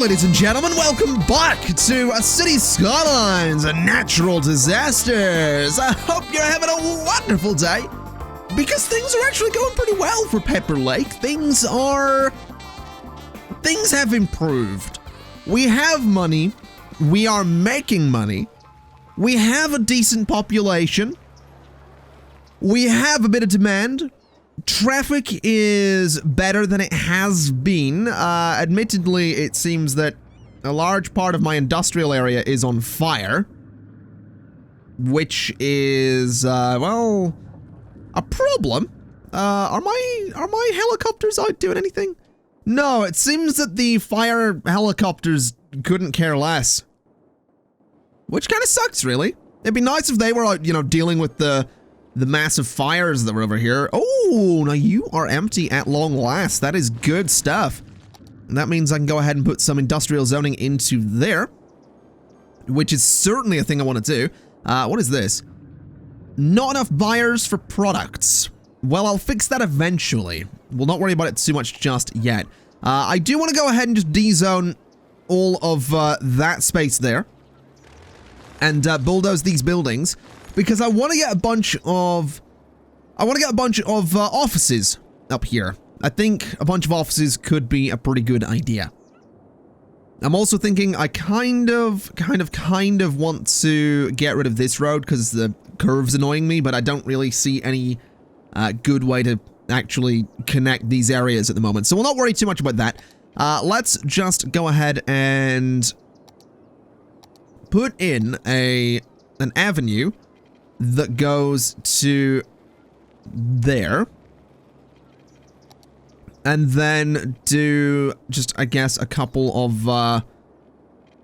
ladies and gentlemen, welcome back to City Skylines Natural Disasters. I hope you're having a wonderful day, because things are actually going pretty well for Pepper Lake. Things have improved. We have money, we are making money, we have a decent population, we have a bit of demand. Traffic is better than it has been. Admittedly, it seems that a large part of my industrial area is on fire, which is, well, a problem. Are my helicopters out doing anything? No, it seems that the fire helicopters couldn't care less. Which kind of sucks, really. It'd be nice if they were out, dealing with the massive fires that were over here. Oh, now you are empty at long last. That is good stuff. And that means I can go ahead and put some industrial zoning into there, which is certainly a thing I want to do. What is this? Not enough buyers for products. Well, I'll fix that eventually. We'll not worry about it too much just yet. I do want to go ahead and just D-zone all of that space there and bulldoze these buildings, because I want to get a bunch of offices up here. I think a bunch of offices could be a pretty good idea. I'm also thinking I kind of want to get rid of this road because the curve's annoying me, but I don't really see any good way to actually connect these areas at the moment. So we'll not worry too much about that. Let's just go ahead and put in an avenue that goes to there, and then do just, I guess, a couple of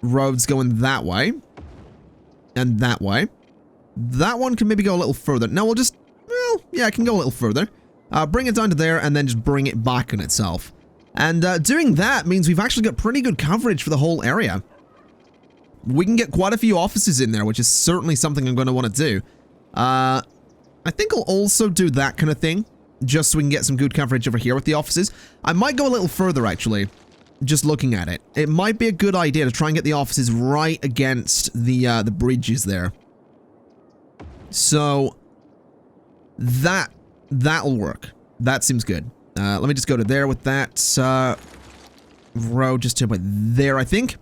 roads going that way and that way. That one can maybe go a little further. No, we'll just, well, yeah, it can go a little further. Bring it down to there and then just bring it back on itself. And doing that means we've actually got pretty good coverage for the whole area. We can get quite a few offices in there, which is certainly something I'm going to want to do. I think I'll also do that kind of thing, just so we can get some good coverage over here with the offices. I might go a little further, actually, just looking at it. It might be a good idea to try and get the offices right against the bridges there. So, that'll work. That seems good. Let me just go to there with that road just to about there, I think.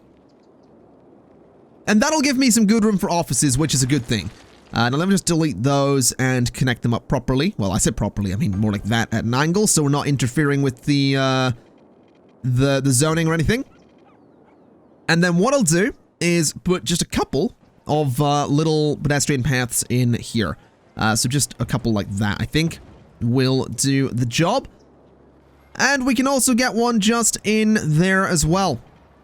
And that'll give me some good room for offices, which is a good thing. Now let me just delete those and connect them up properly. Well, I said properly, I mean more like that at an angle, so we're not interfering with the zoning or anything. And then what I'll do is put just a couple of little pedestrian paths in here. So just a couple like that, I think, will do the job. And we can also get one just in there as well,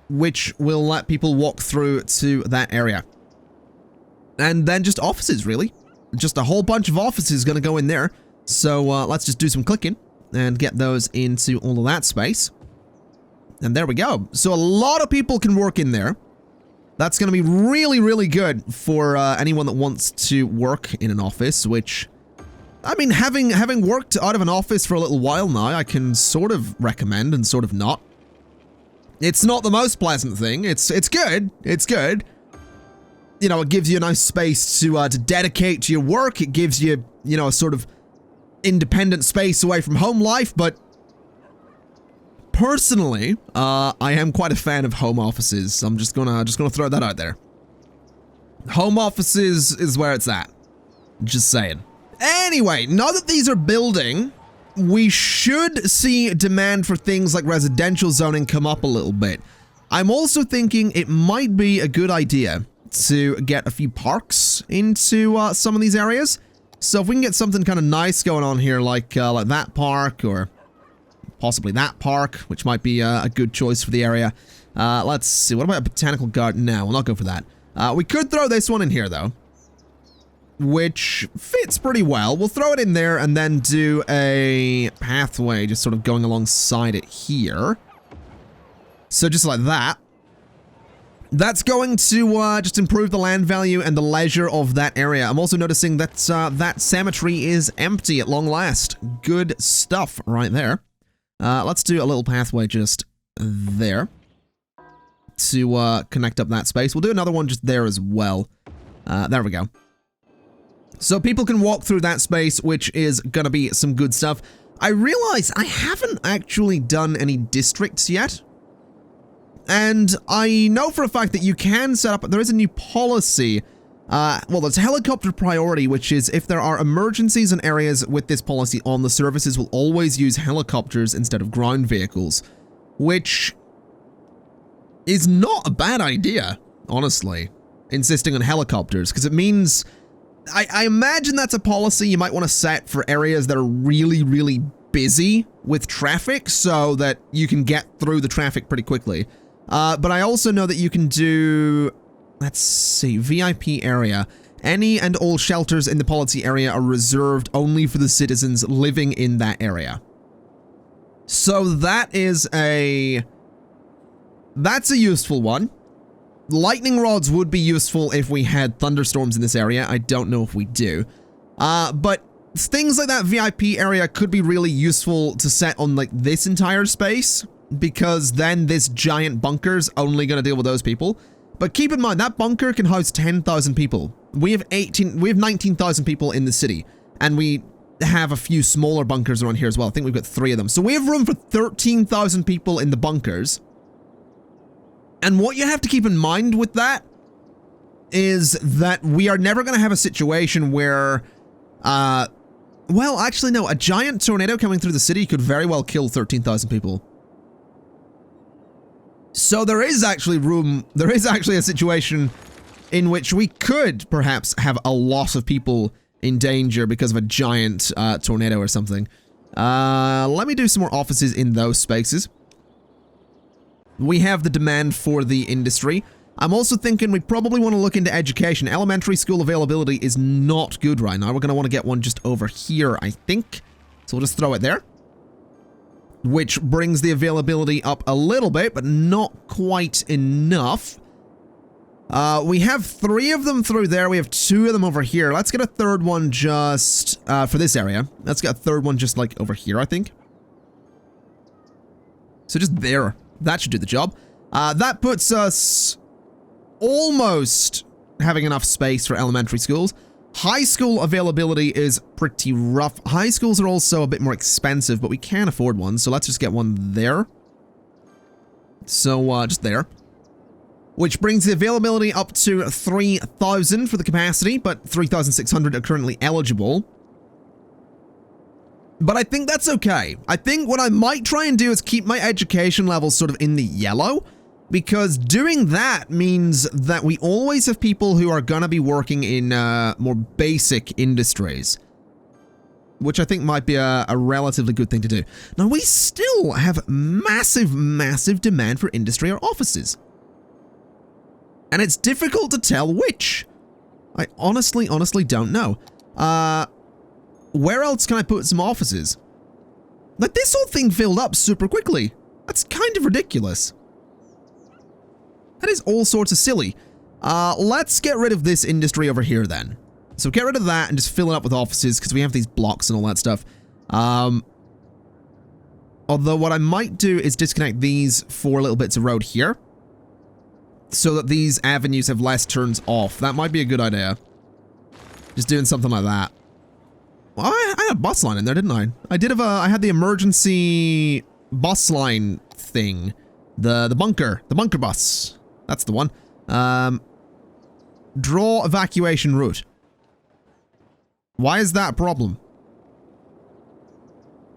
which will let people walk through to that area. And then just offices, really. Just a whole bunch of offices gonna go in there. So let's just do some clicking and get those into all of that space. And there we go. So a lot of people can work in there. That's gonna be really, really good for anyone that wants to work in an office, which, I mean, having worked out of an office for a little while now, I can sort of recommend and sort of not. It's not the most pleasant thing. It's good. It's good. You know, it gives you a nice space to dedicate to your work. It gives you, a sort of independent space away from home life. But personally, I am quite a fan of home offices. I'm just gonna throw that out there. Home offices is where it's at. Just saying. Anyway, now that these are building, we should see demand for things like residential zoning come up a little bit. I'm also thinking it might be a good idea to get a few parks into some of these areas. So if we can get something kind of nice going on here, like that park, or possibly that park, which might be a good choice for the area. Let's see, what about a botanical garden now? We'll not go for that. We could throw this one in here, though, which fits pretty well. We'll throw it in there and then do a pathway just sort of going alongside it here. So just like that. That's going to just improve the land value and the leisure of that area. I'm also noticing that that cemetery is empty at long last. Good stuff right there. Let's do a little pathway just there. to connect up that space. We'll do another one just there as well. There we go. So people can walk through that space, which is gonna be some good stuff. I realize I haven't actually done any districts yet. And I know for a fact that you can set up, there is a new policy. Well, there's helicopter priority, which is if there are emergencies in areas with this policy on, the services will always use helicopters instead of ground vehicles, which is not a bad idea, honestly, insisting on helicopters, because it means, I imagine that's a policy you might want to set for areas that are really, really busy with traffic so that you can get through the traffic pretty quickly. But I also know that you can do, let's see, VIP area. Any and all shelters in the policy area are reserved only for the citizens living in that area. So that is that's a useful one. Lightning rods would be useful if we had thunderstorms in this area. I don't know if we do. But things like that VIP area could be really useful to set on like this entire space, because then this giant bunker's only going to deal with those people. But keep in mind, that bunker can house 10,000 people. We have 19,000 people in the city, and we have a few smaller bunkers around here as well. I think we've got 3 of them. So we have room for 13,000 people in the bunkers. And what you have to keep in mind with that is that we are never going to have a situation where, well, actually, no, a giant tornado coming through the city could very well kill 13,000 people. So there is actually a situation in which we could perhaps have a lot of people in danger because of a giant tornado or something. Let me do some more offices in those spaces. We have the demand for the industry. I'm also thinking we probably want to look into education. Elementary school availability is not good right now. We're going to want to get one just over here, I think. So we'll just throw it there, which brings the availability up a little bit, but not quite enough. We have 3 of them through there. We have 2 of them over here. Let's get a third one just for this area. Let's get a third one just like over here, I think. So just there. That should do the job. That puts us almost having enough space for elementary schools. High school availability is pretty rough. High schools are also a bit more expensive, but we can afford one, so let's just get one there. So, just there. Which brings the availability up to 3,000 for the capacity, but 3,600 are currently eligible. But I think that's okay. I think what I might try and do is keep my education levels sort of in the yellow, because doing that means that we always have people who are gonna be working in more basic industries, which I think might be a relatively good thing to do. Now, we still have massive, massive demand for industry or offices, and it's difficult to tell which. I honestly don't know. Where else can I put some offices? Like, this whole thing filled up super quickly. That's kind of ridiculous. That is all sorts of silly. Let's get rid of this industry over here then. So get rid of that and just fill it up with offices, because we have these blocks and all that stuff. Although what I might do is disconnect these 4 little bits of road here, so that these avenues have less turns off. That might be a good idea. Just doing something like that. Well, I had a bus line in there, didn't I? I had the emergency bus line thing. The bunker bus. That's the one. Draw evacuation route. Why is that a problem?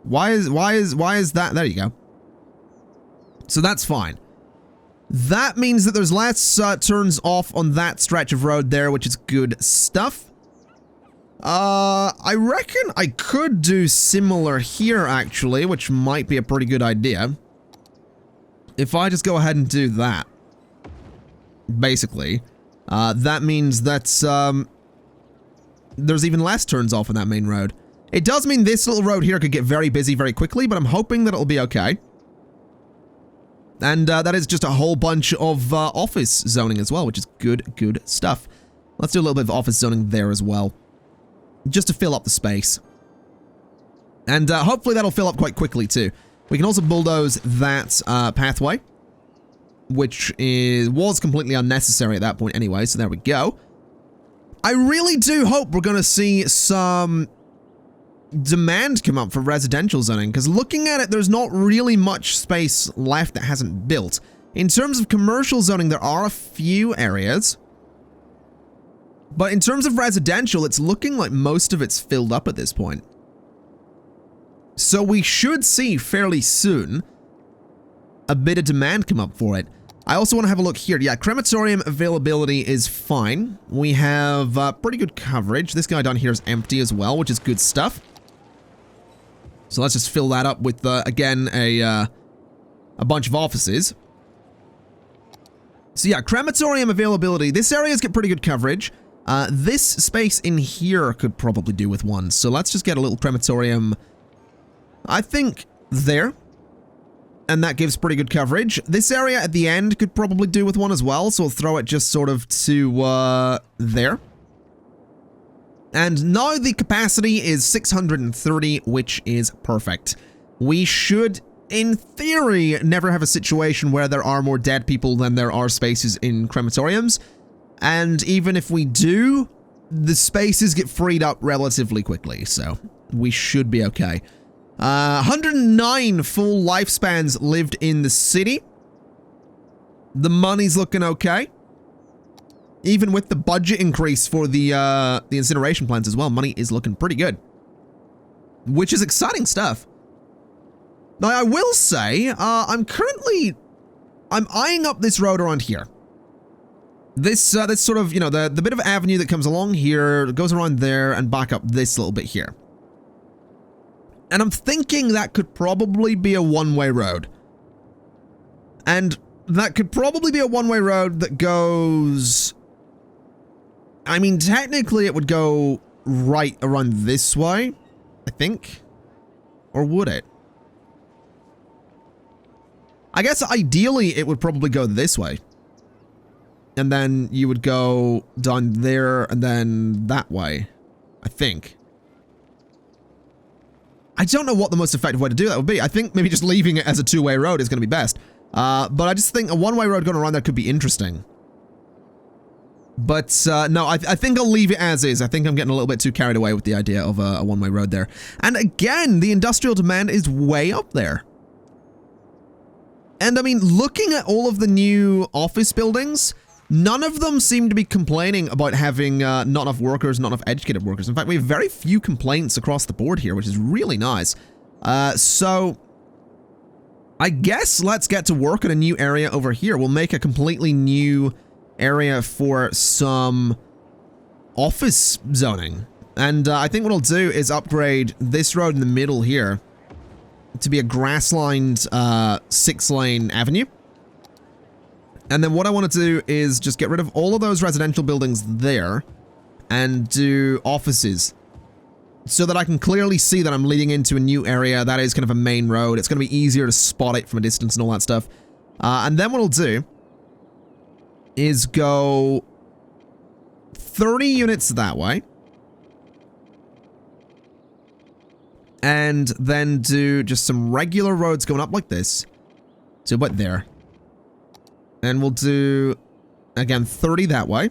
Why is that? There you go. So that's fine. That means that there's less turns off on that stretch of road there, which is good stuff. I reckon I could do similar here, actually, which might be a pretty good idea. If I just go ahead and do that, basically, that means that, there's even less turns off on that main road. It does mean this little road here could get very busy very quickly, but I'm hoping that it'll be okay. And, that is just a whole bunch of, office zoning as well, which is good stuff. Let's do a little bit of office zoning there as well, just to fill up the space. And hopefully that'll fill up quite quickly too. We can also bulldoze that pathway. which was completely unnecessary at that point anyway, so there we go. I really do hope we're going to see some demand come up for residential zoning, because looking at it, there's not really much space left that hasn't built. In terms of commercial zoning, there are a few areas, but in terms of residential, it's looking like most of it's filled up at this point. So we should see fairly soon a bit of demand come up for it. I also want to have a look here. Yeah, crematorium availability is fine. We have pretty good coverage. This guy down here is empty as well, which is good stuff. So let's just fill that up with, again, a bunch of offices. So yeah, crematorium availability. This area's got pretty good coverage. This space in here could probably do with one. So let's just get a little crematorium, I think, there. And that gives pretty good coverage. This area at the end could probably do with one as well, so we'll throw it just sort of to, there. And now the capacity is 630, which is perfect. We should, in theory, never have a situation where there are more dead people than there are spaces in crematoriums. And even if we do, the spaces get freed up relatively quickly, so we should be okay. 109 full lifespans lived in the city. The money's looking okay. Even with the budget increase for the incineration plants as well, money is looking pretty good. Which is exciting stuff. Now, I will say, I'm eyeing up this road around here. This sort of, you know, the bit of avenue that comes along here, goes around there, and back up this little bit here. And I'm thinking that could probably be a one-way road. And that could probably be a one-way road that goes... I mean, technically it would go right around this way, I think. Or would it? I guess ideally it would probably go this way. And then you would go down there and then that way, I think. I don't know what the most effective way to do that would be. I think maybe just leaving it as a two-way road is going to be best. But I just think a one-way road going around there could be interesting. But no, I think I'll leave it as is. I think I'm getting a little bit too carried away with the idea of a one-way road there. And again, the industrial demand is way up there. And I mean, looking at all of the new office buildings, none of them seem to be complaining about having not enough workers, not enough educated workers. In fact, we have very few complaints across the board here, which is really nice. So I guess let's get to work on a new area over here. We'll make a completely new area for some office zoning. And I think what I'll do is upgrade this road in the middle here to be a grass-lined 6-lane avenue. And then what I want to do is just get rid of all of those residential buildings there and do offices so that I can clearly see that I'm leading into a new area that is kind of a main road. It's going to be easier to spot it from a distance and all that stuff. And then what I'll do is go 30 units that way. And then do just some regular roads going up like this. So about there. And we'll do, again, 30 that way.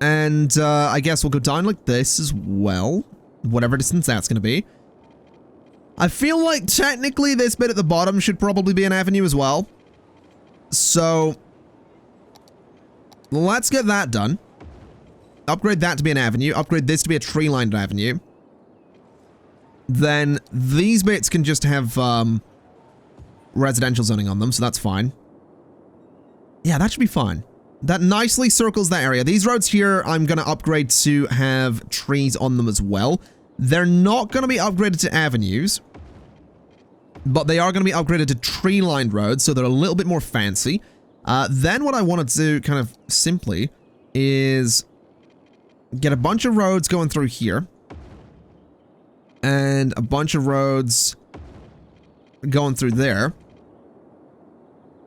And I guess we'll go down like this as well. Whatever distance that's going to be. I feel like technically this bit at the bottom should probably be an avenue as well. So let's get that done. Upgrade that to be an avenue. Upgrade this to be a tree-lined avenue. Then these bits can just have residential zoning on them, so that's fine. Yeah, that should be fine. That nicely circles that area. These roads here, I'm going to upgrade to have trees on them as well. They're not going to be upgraded to avenues, but they are going to be upgraded to tree-lined roads, so they're a little bit more fancy. Then what I want to do, kind of simply, is get a bunch of roads going through here. And a bunch of roads going through there.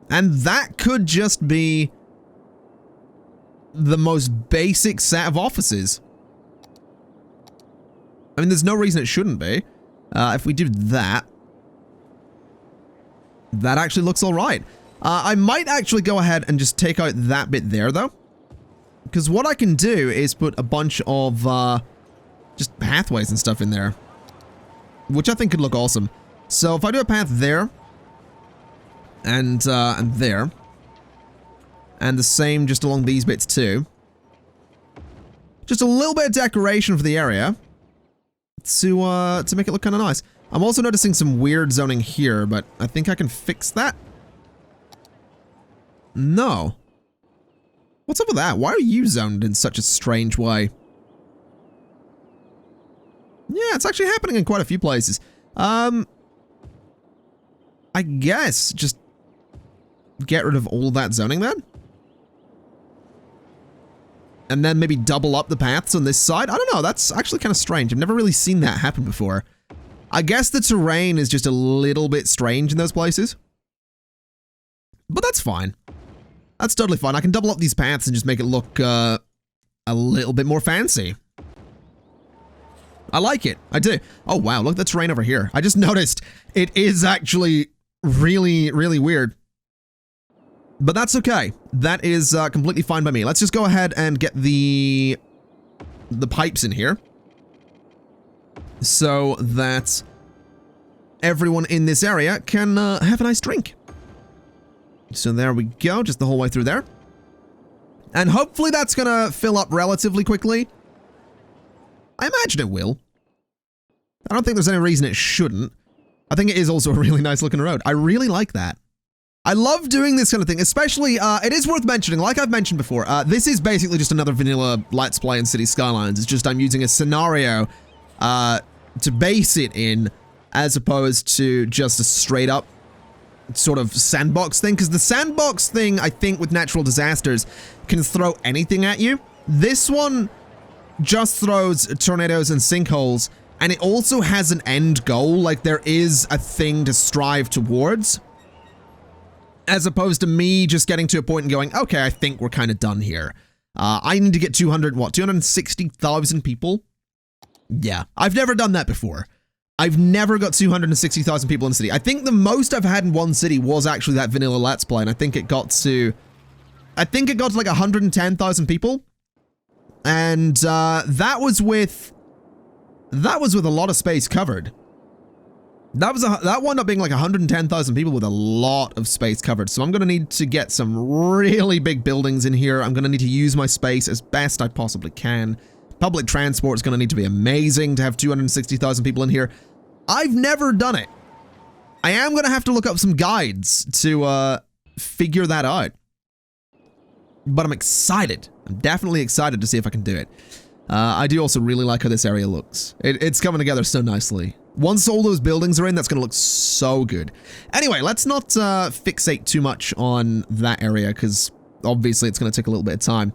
And that could just be the most basic set of offices. I mean, there's no reason it shouldn't be. If we do that. That actually looks all right. I might actually go ahead and just take out that bit there, though. Because what I can do is put a bunch of just pathways and stuff in there, which I think could look awesome. So if I do a path there, and there, and the same just along these bits too. Just a little bit of decoration for the area to make it look kind of nice. I'm also noticing some weird zoning here, but I think I can fix that. No. What's up with that? Why are you zoned in such a strange way? Yeah, it's actually happening in quite a few places. I guess just get rid of all that zoning then? And then maybe double up the paths on this side? I don't know, that's actually kind of strange. I've never really seen that happen before. I guess the terrain is just a little bit strange in those places. But that's fine. That's totally fine. I can double up these paths and just make it look a little bit more fancy. I like it. I do. Oh, wow. Look at the terrain over here. I just noticed it is actually really, really weird. But that's okay. That is completely fine by me. Let's just go ahead and get the pipes in here so that everyone in this area can have a nice drink. So there we go, just the whole way through there. And hopefully that's gonna fill up relatively quickly. I imagine it will. I don't think there's any reason it shouldn't. I think it is also a really nice looking road. I really like that. I love doing this kind of thing, especially, it is worth mentioning, like I've mentioned before, this is basically just another vanilla Let's Play in City Skylines. It's just I'm using a scenario to base it in, as opposed to just a straight up sort of sandbox thing, because the sandbox thing, I think, with natural disasters can throw anything at you. This one just throws tornadoes and sinkholes, and it also has an end goal, like there is a thing to strive towards, as opposed to me just getting to a point and going, okay, I think we're kind of done here. I need to get 260,000 people? Yeah, I've never done that before. I've never got 260,000 people in a city. I think the most I've had in one city was actually that vanilla Let's Play, and I think it got to like 110,000 people. And that was with a lot of space covered. That wound up being like 110,000 people with a lot of space covered. So I'm going to need to get some really big buildings in here. I'm going to need to use my space as best I possibly can. Public transport is going to need to be amazing to have 260,000 people in here. I've never done it. I am going to have to look up some guides to figure that out. But I'm excited. I'm definitely excited to see if I can do it. I do also really like how this area looks. It's coming together so nicely. Once all those buildings are in, that's going to look so good. Anyway, let's not fixate too much on that area, because obviously it's going to take a little bit of time.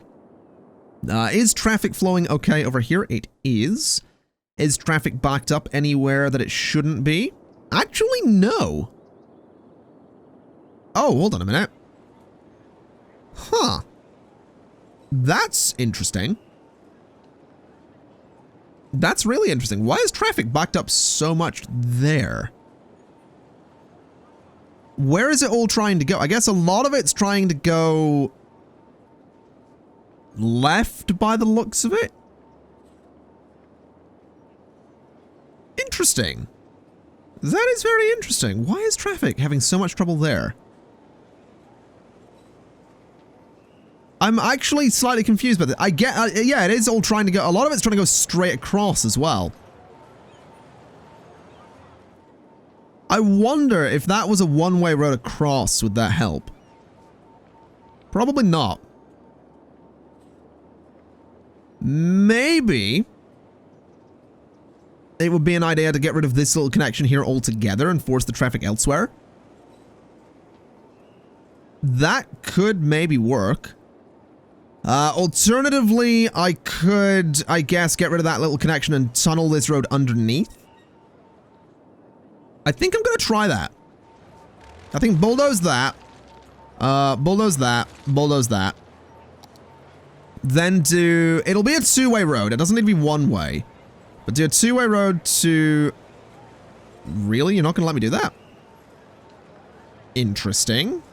Is traffic flowing okay over here? It is. Is traffic backed up anywhere that it shouldn't be? Actually, no. Oh, hold on a minute. Huh. That's interesting. That's really interesting. Why is traffic backed up so much there? Where is it all trying to go? I guess a lot of it's trying to go left by the looks of it. Interesting. That is very interesting. Why is traffic having so much trouble there? I'm actually slightly confused by that. I get, yeah, it is all trying to go, a lot of it's trying to go straight across as well. I wonder if that was a one-way road across, would that help? Probably not. Maybe it would be an idea to get rid of this little connection here altogether and force the traffic elsewhere. That could maybe work. Alternatively, I could, I guess, get rid of that little connection and tunnel this road underneath. I think I'm going to try that. I think bulldoze that. Bulldoze that. Bulldoze that. Then do, it'll be a two-way road. It doesn't need to be one-way. But do a two-way road to... Really? You're not going to let me do that? Interesting.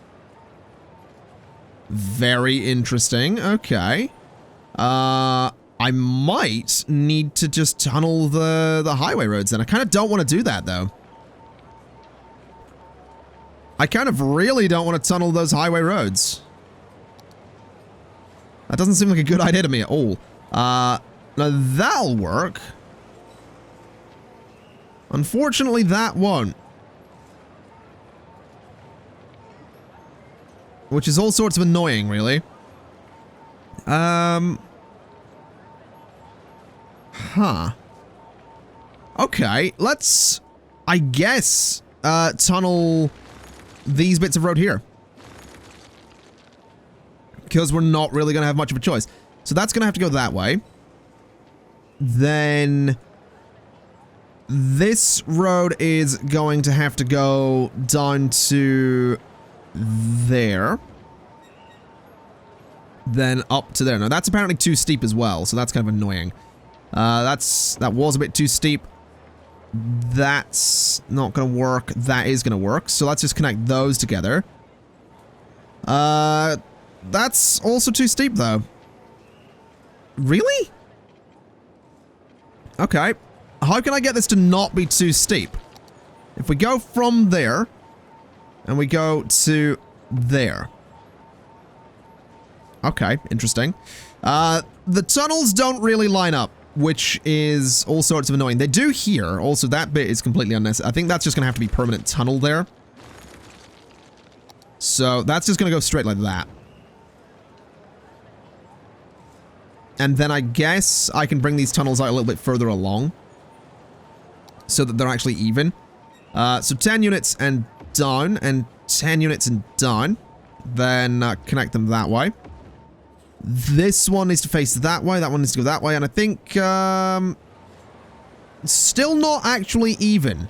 Very interesting. Okay. I might need to just tunnel the highway roads then. I kind of don't want to do that, though. I kind of really don't want to tunnel those highway roads. That doesn't seem like a good idea to me at all. Now that'll work. Unfortunately, that won't. Which is all sorts of annoying, really. Okay, let's, I guess, tunnel these bits of road here. Because we're not really going to have much of a choice. So that's going to have to go that way. Then this road is going to have to go down to there. Then up to there. Now that's apparently too steep as well, so that's kind of annoying. That was a bit too steep. That's not gonna work. That is gonna work. So let's just connect those together. That's also too steep though. Really? Okay. How can I get this to not be too steep? If we go from there and we go to there. Okay, interesting. The tunnels don't really line up, which is all sorts of annoying. They do here. Also, that bit is completely unnecessary. I think that's just going to have to be permanent tunnel there. So that's just going to go straight like that. And then I guess I can bring these tunnels out a little bit further along so that they're actually even. So 10 units and down, and 10 units and down. Then connect them that way. This one needs to face that way, that one needs to go that way, and I think, still not actually even.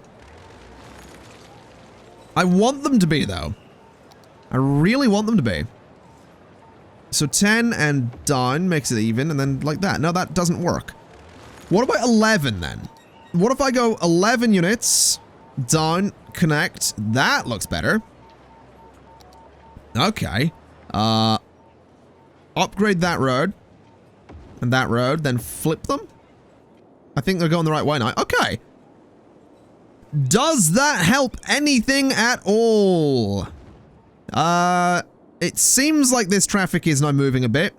I want them to be, though. I really want them to be. So 10 and down makes it even, and then like that. No, that doesn't work. What about 11, then? What if I go 11 units, down, connect, that looks better. Okay. Upgrade that road, and that road, then flip them? I think they're going the right way now. Okay. Does that help anything at all? It seems like this traffic is now moving a bit,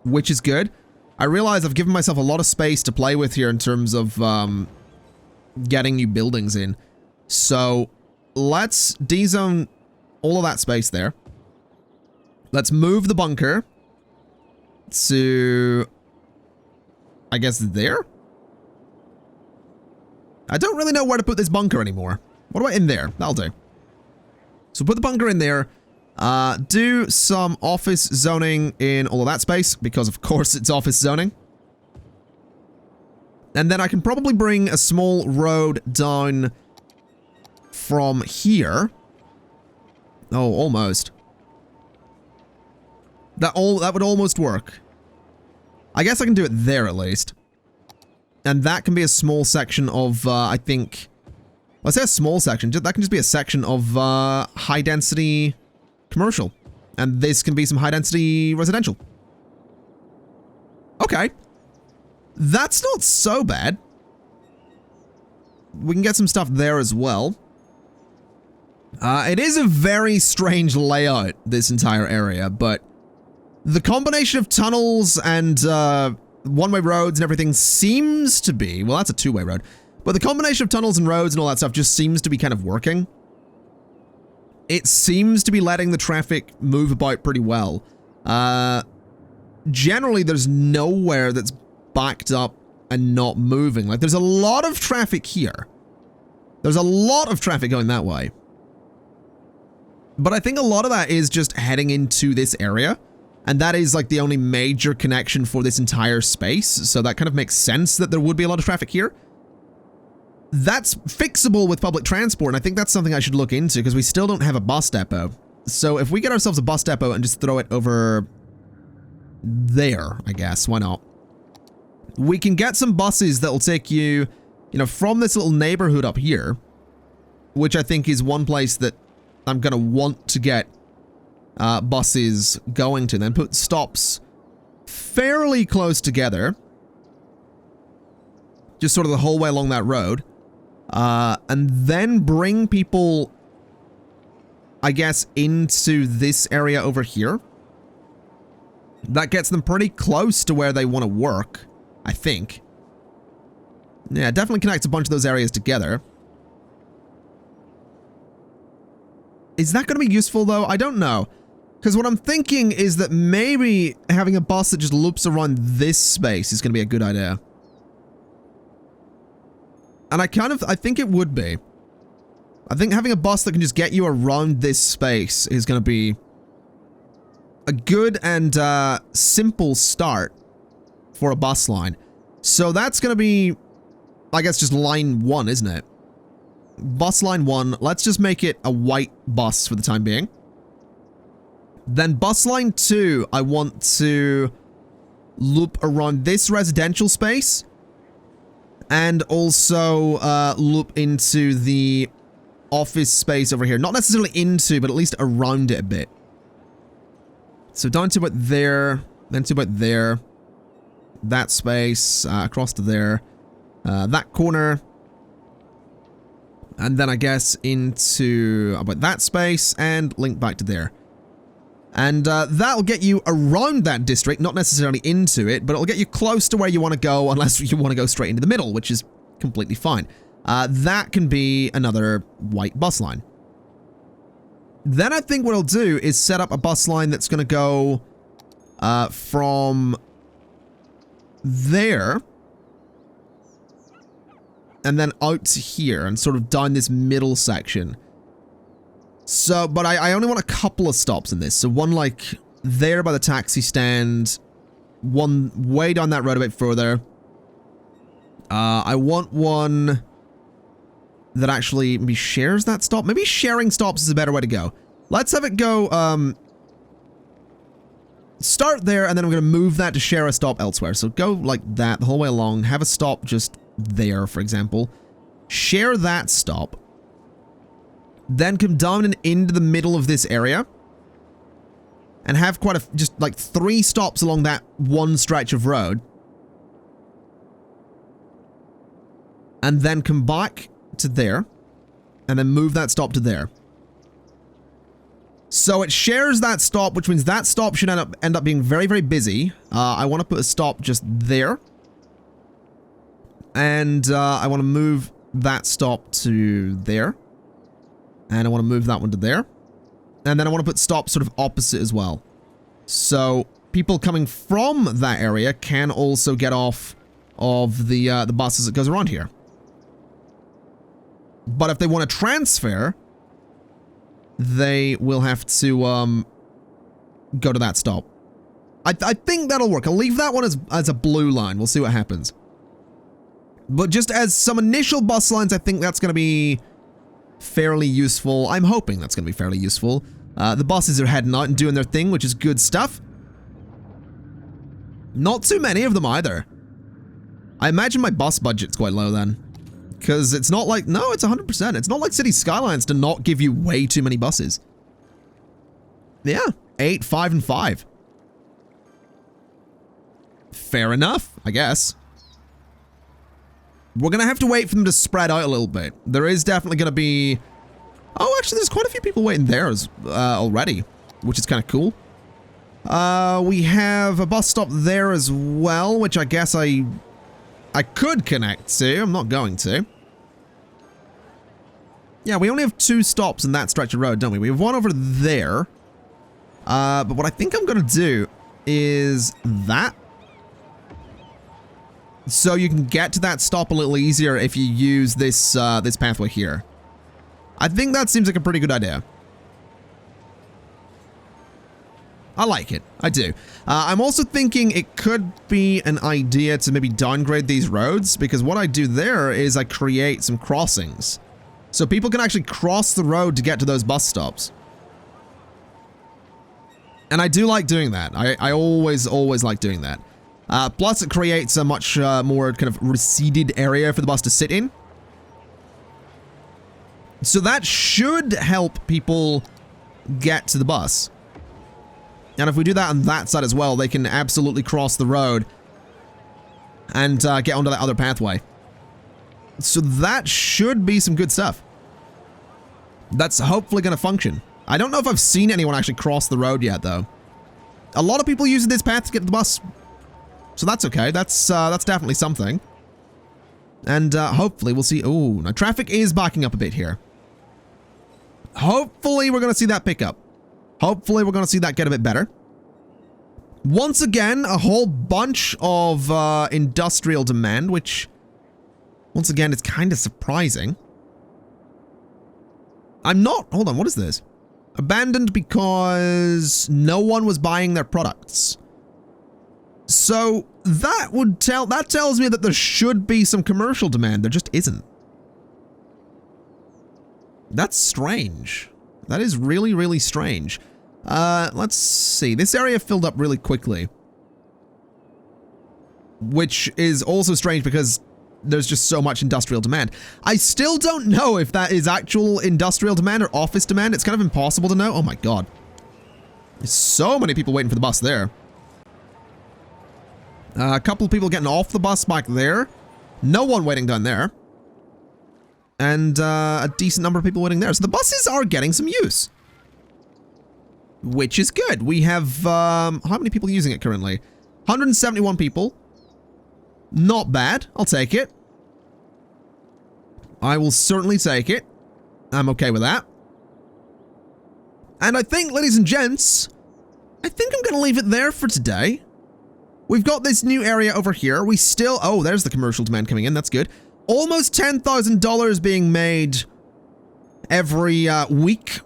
which is good. I realize I've given myself a lot of space to play with here in terms of, getting new buildings in. So, let's dezone all of that space there. Let's move the bunker to, I guess, there? I don't really know where to put this bunker anymore. What about in there? That'll do. So put the bunker in there. Do some office zoning in all of that space, because of course it's office zoning. And then I can probably bring a small road down from here. Oh, almost. That would almost work. I guess I can do it there at least. And that can be a small section of, I think... Let's say a small section. That can just be a section of high density commercial. And this can be some high density residential. Okay. That's not so bad. We can get some stuff there as well. It is a very strange layout, this entire area, but the combination of tunnels and one-way roads and everything seems to be... Well, that's a two-way road. But the combination of tunnels and roads and all that stuff just seems to be kind of working. It seems to be letting the traffic move about pretty well. Generally, there's nowhere that's backed up and not moving. Like, there's a lot of traffic here. There's a lot of traffic going that way. But I think a lot of that is just heading into this area. And that is like the only major connection for this entire space. So that kind of makes sense that there would be a lot of traffic here. That's fixable with public transport, and I think that's something I should look into, because we still don't have a bus depot. So if we get ourselves a bus depot and just throw it over there, I guess, why not? We can get some buses that will take you, you know, from this little neighborhood up here, which I think is one place that I'm going to want to get buses going to. Then put stops fairly close together. Just sort of the whole way along that road. And then bring people, I guess, into this area over here. That gets them pretty close to where they want to work, I think. Yeah, definitely connects a bunch of those areas together. Is that going to be useful, though? I don't know. Because what I'm thinking is that maybe having a bus that just loops around this space is going to be a good idea. And I think it would be. I think having a bus that can just get you around this space is going to be a good and simple start for a bus line. So that's going to be, I guess, just line 1, isn't it? Bus line 1. Let's just make it a white bus for the time being. Then bus line 2, I want to loop around this residential space. And also loop into the office space over here. Not necessarily into, but at least around it a bit. So down to about there, then to about there. That space, across to there. That corner. And then I guess into about that space and link back to there. And that'll get you around that district, not necessarily into it, but it'll get you close to where you want to go, unless you want to go straight into the middle, which is completely fine. That can be another white bus line. Then I think what I'll do is set up a bus line that's going to go from there and then out to here and sort of down this middle section. So, but I only want a couple of stops in this. So one like there by the taxi stand, one way down that road a bit further. I want one that actually maybe shares that stop. Maybe sharing stops is a better way to go. Let's have it go, start there, and then I'm going to move that to share a stop elsewhere. So go like that the whole way along. Have a stop just there, for example. Share that stop. Then come down and into the middle of this area. And have quite a, just like 3 stops along that one stretch of road. And then come back to there. And then move that stop to there. So it shares that stop, which means that stop should end up being very, very busy. I want to put a stop just there. And I want to move that stop to there. And I want to move that one to there. And then I want to put stops sort of opposite as well. So people coming from that area can also get off of the buses that goes around here. But if they want to transfer, they will have to go to that stop. I think that'll work. I'll leave that one as a blue line. We'll see what happens. But just as some initial bus lines, I think that's going to be fairly useful. I'm hoping that's going to be fairly useful. The buses are heading out and doing their thing, which is good stuff. Not too many of them either. I imagine my bus budget's quite low then. Because it's not like... No, it's 100%. It's not like City Skylines to not give you way too many buses. Yeah. 8, 5, and 5. Fair enough, I guess. We're going to have to wait for them to spread out a little bit. There is definitely going to be... Oh, actually, there's quite a few people waiting there already, which is kind of cool. We have a bus stop there as well, which I guess I could connect to. I'm not going to. Yeah, we only have 2 stops in that stretch of road, don't we? We have one over there. But what I think I'm going to do is that. So you can get to that stop a little easier if you use this this pathway here. I think that seems like a pretty good idea. I like it. I do. I'm also thinking it could be an idea to maybe downgrade these roads, because what I do there is I create some crossings. So people can actually cross the road to get to those bus stops. And I do like doing that. I always like doing that. Plus it creates a much more kind of receded area for the bus to sit in. So that should help people get to the bus. And if we do that on that side as well, they can absolutely cross the road and get onto that other pathway. So that should be some good stuff. That's hopefully going to function. I don't know if I've seen anyone actually cross the road yet, though. A lot of people using this path to get to the bus. So that's okay. That's definitely something. And hopefully we'll see... Ooh, now traffic is backing up a bit here. Hopefully we're going to see that pick up. Hopefully we're going to see that get a bit better. Once again, a whole bunch of industrial demand, which, once again, is kind of surprising. I'm not... Hold on, what is this? Abandoned because no one was buying their products. So that tells me that there should be some commercial demand. There just isn't. That's strange. That is really, really strange. Let's see. This area filled up really quickly. Which is also strange because there's just so much industrial demand. I still don't know if that is actual industrial demand or office demand. It's kind of impossible to know. Oh my god. There's so many people waiting for the bus there. A couple of people getting off the bus back there. No one waiting down there. And a decent number of people waiting there. So the buses are getting some use. Which is good. We have, how many people using it currently? 171 people. Not bad. I'll take it. I will certainly take it. I'm okay with that. And I think, ladies and gents, I think I'm going to leave it there for today. We've got this new area over here. We still... Oh, there's the commercial demand coming in. That's good. Almost $10,000 being made every week,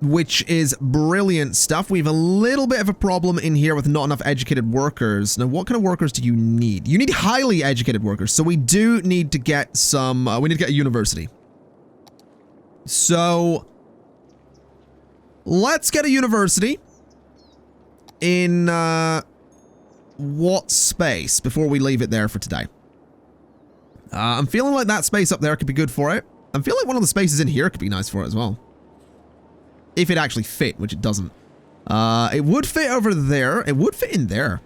which is brilliant stuff. We have a little bit of a problem in here with not enough educated workers. Now, what kind of workers do you need? You need highly educated workers. So we do need to get some... we need to get a university. So let's get a university in what space before we leave it there for today? I'm feeling like that space up there could be good for it. I'm feeling like one of the spaces in here could be nice for it as well. If it actually fit, which it doesn't. It would fit over there. It would fit in there.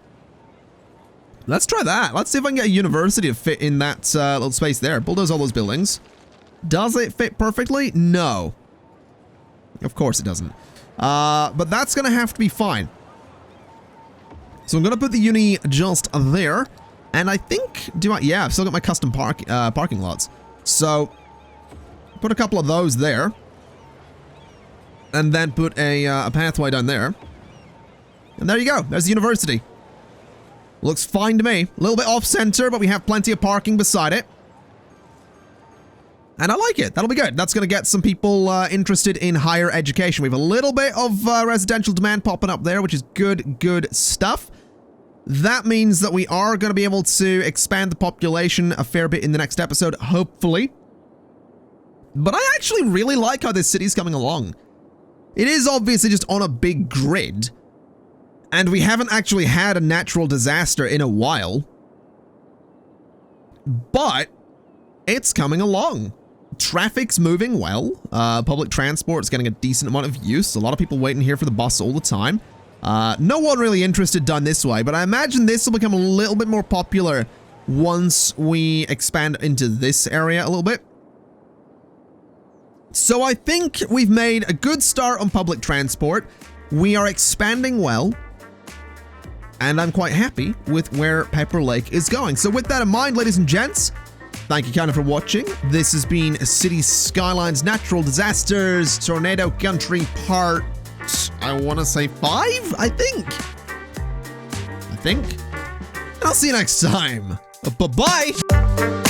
Let's try that. Let's see if I can get a university to fit in that little space there. Bulldoze all those buildings. Does it fit perfectly? No. Of course it doesn't. But that's going to have to be fine. So I'm going to put the uni just there. And I think... Yeah, I've still got my custom parking lots. So, put a couple of those there. And then put a pathway down there. And there you go. There's the university. Looks fine to me. A little bit off-center, but we have plenty of parking beside it. And I like it. That'll be good. That's going to get some people interested in higher education. We have a little bit of residential demand popping up there, which is good stuff. That means that we are going to be able to expand the population a fair bit in the next episode, hopefully. But I actually really like how this city's coming along. It is obviously just on a big grid, and we haven't actually had a natural disaster in a while. But it's coming along. Traffic's moving well. Public transport's getting a decent amount of use. A lot of people waiting here for the bus all the time. No one really interested down this way, but I imagine this will become a little bit more popular once we expand into this area a little bit. So I think we've made a good start on public transport. We are expanding well, and I'm quite happy with where Pepper Lake is going. So with that in mind, ladies and gents, thank you kind of for watching. This has been City Skylines Natural Disasters Tornado Country Part, I want to say 5, I think. And I'll see you next time. Bye-bye.